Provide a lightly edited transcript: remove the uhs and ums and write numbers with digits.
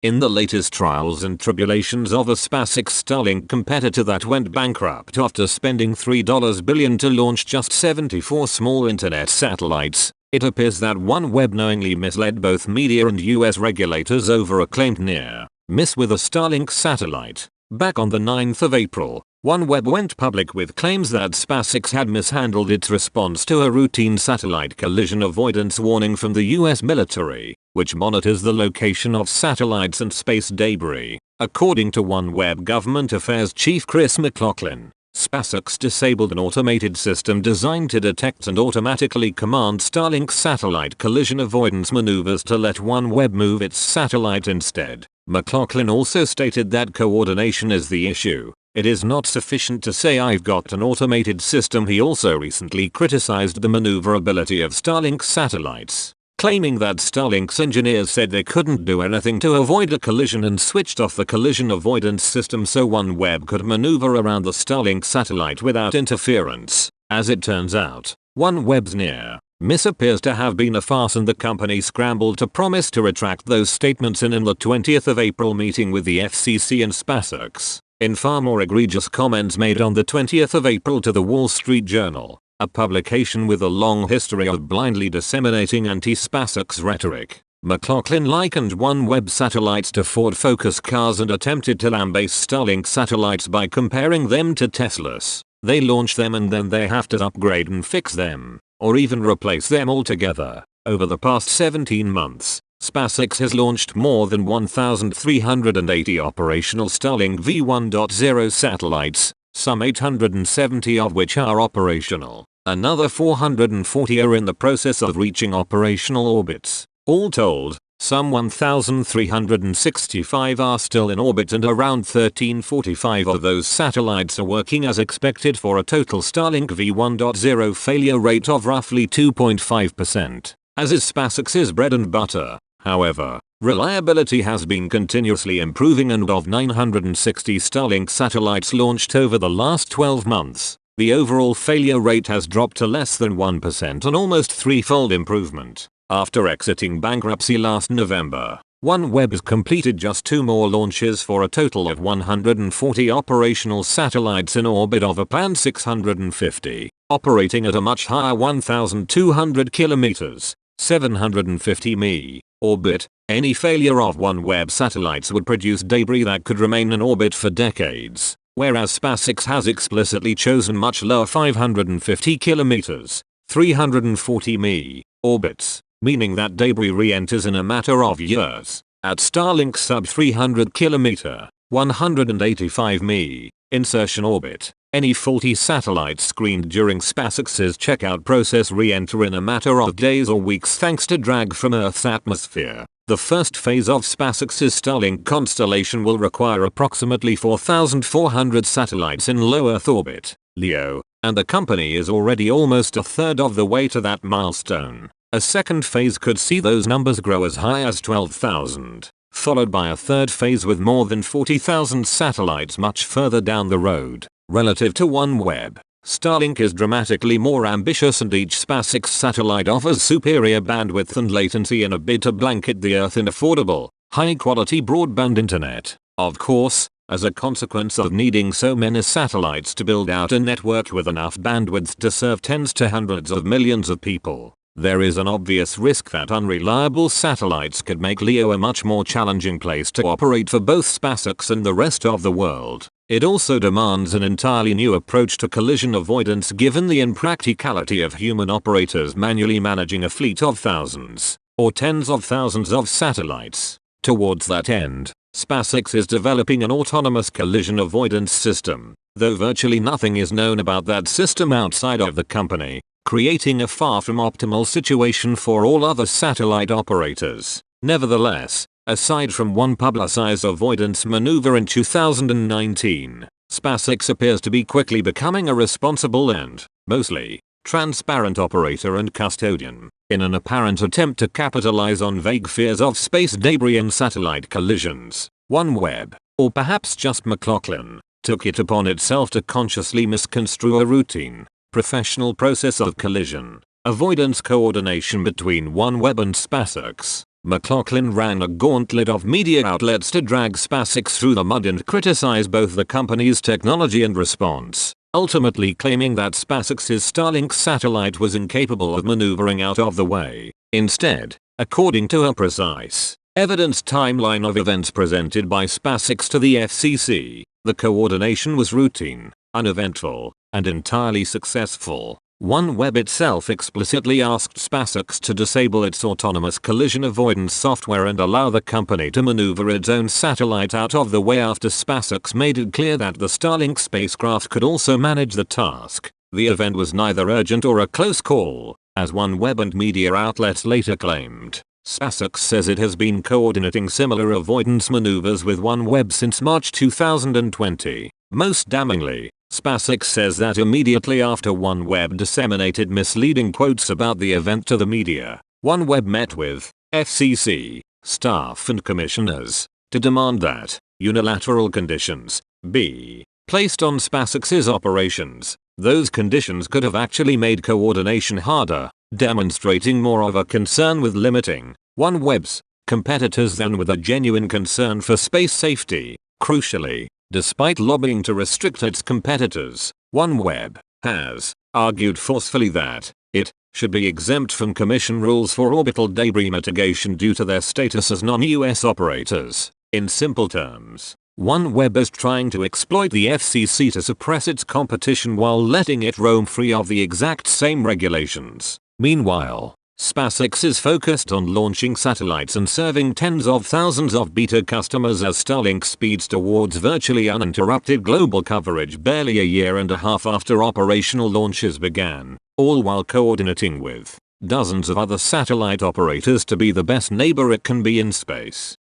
In the latest trials and tribulations of a SpaceX Starlink competitor that went bankrupt after spending $3 billion to launch just 74 small internet satellites, it appears that OneWeb knowingly misled both media and US regulators over a claimed near miss with a Starlink satellite. Back on the 9th of April, OneWeb went public with claims that SpaceX had mishandled its response to a routine satellite collision avoidance warning from the US military, which monitors the location of satellites and space debris. According to OneWeb Government Affairs Chief Chris McLaughlin, SpaceX disabled an automated system designed to detect and automatically command Starlink satellite collision avoidance maneuvers to let OneWeb move its satellite instead. McLaughlin also stated that coordination is the issue. It is not sufficient to say I've got an automated system. He also recently criticized the maneuverability of Starlink satellites, claiming that Starlink's engineers said they couldn't do anything to avoid a collision and switched off the collision avoidance system so OneWeb could maneuver around the Starlink satellite without interference. As it turns out, OneWeb's near miss appears to have been a farce, and the company scrambled to promise to retract those statements in the 20th of April meeting with the FCC and SpaceX. In far more egregious comments made on the 20th of April to the Wall Street Journal, a publication with a long history of blindly disseminating anti-SpaceX rhetoric, McLaughlin likened OneWeb satellites to Ford Focus cars and attempted to lambaste Starlink satellites by comparing them to Teslas. They launch them and then they have to upgrade and fix them, or even replace them altogether. Over the past 17 months, SpaceX has launched more than 1,380 operational Starlink v1.0 satellites, some 870 of which are operational. Another 440 are in the process of reaching operational orbits. All told, some 1,365 are still in orbit and around 1,345 of those satellites are working as expected for a total Starlink v1.0 failure rate of roughly 2.5%. As is SpaceX's bread and butter, however, reliability has been continuously improving, and of 960 Starlink satellites launched over the last 12 months, the overall failure rate has dropped to less than 1%, an almost threefold improvement. After exiting bankruptcy last November, OneWeb has completed just 2 more launches for a total of 140 operational satellites in orbit of a planned 650, operating at a much higher 1,200 kilometers, 750 mi, orbit. Any failure of OneWeb satellites would produce debris that could remain in orbit for decades, whereas SpaceX has explicitly chosen much lower 550 kilometers, 340 mi, orbits, meaning that debris re-enters in a matter of years. At Starlink's sub 300 kilometer, 185 mi, insertion orbit, any faulty satellites screened during SpaceX's checkout process re-enter in a matter of days or weeks thanks to drag from Earth's atmosphere. The first phase of SpaceX's Starlink constellation will require approximately 4,400 satellites in low Earth orbit, LEO, and the company is already almost a third of the way to that milestone. A second phase could see those numbers grow as high as 12,000, followed by a third phase with more than 40,000 satellites much further down the road. Relative to OneWeb, Starlink is dramatically more ambitious, and each SpaceX satellite offers superior bandwidth and latency in a bid to blanket the Earth in affordable, high-quality broadband internet. Of course, as a consequence of needing so many satellites to build out a network with enough bandwidth to serve tens to hundreds of millions of people, there is an obvious risk that unreliable satellites could make LEO a much more challenging place to operate for both SpaceX and the rest of the world. It also demands an entirely new approach to collision avoidance given the impracticality of human operators manually managing a fleet of thousands, or tens of thousands of satellites. Towards that end, SpaceX is developing an autonomous collision avoidance system, though virtually nothing is known about that system outside of the company, creating a far from optimal situation for all other satellite operators. Nevertheless, aside from one publicized avoidance maneuver in 2019, SpaceX appears to be quickly becoming a responsible and, mostly, transparent operator and custodian, in an apparent attempt to capitalize on vague fears of space debris and satellite collisions. OneWeb, or perhaps just McLaughlin, took it upon itself to consciously misconstrue a routine, professional process of collision avoidance coordination between OneWeb and SpaceX. McLaughlin ran a gauntlet of media outlets to drag SpaceX through the mud and criticize both the company's technology and response, ultimately claiming that SpaceX's Starlink satellite was incapable of maneuvering out of the way. Instead, according to a precise, evidenced timeline of events presented by SpaceX to the FCC, the coordination was routine, uneventful, and entirely successful. OneWeb itself explicitly asked SpaceX to disable its autonomous collision avoidance software and allow the company to maneuver its own satellite out of the way after SpaceX made it clear that the Starlink spacecraft could also manage the task. The event was neither urgent or a close call, as OneWeb and media outlets later claimed. SpaceX says it has been coordinating similar avoidance maneuvers with OneWeb since March 2020. Most damningly, SpaceX says that immediately after OneWeb disseminated misleading quotes about the event to the media, OneWeb met with FCC staff and commissioners to demand that unilateral conditions be placed on SpaceX's operations. Those conditions could have actually made coordination harder, demonstrating more of a concern with limiting OneWeb's competitors than with a genuine concern for space safety. Crucially, despite lobbying to restrict its competitors, OneWeb has argued forcefully that it should be exempt from Commission rules for orbital debris mitigation due to their status as non-US operators. In simple terms, OneWeb is trying to exploit the FCC to suppress its competition while letting it roam free of the exact same regulations. Meanwhile, SpaceX is focused on launching satellites and serving tens of thousands of beta customers as Starlink speeds towards virtually uninterrupted global coverage barely a year and a half after operational launches began, all while coordinating with dozens of other satellite operators to be the best neighbor it can be in space.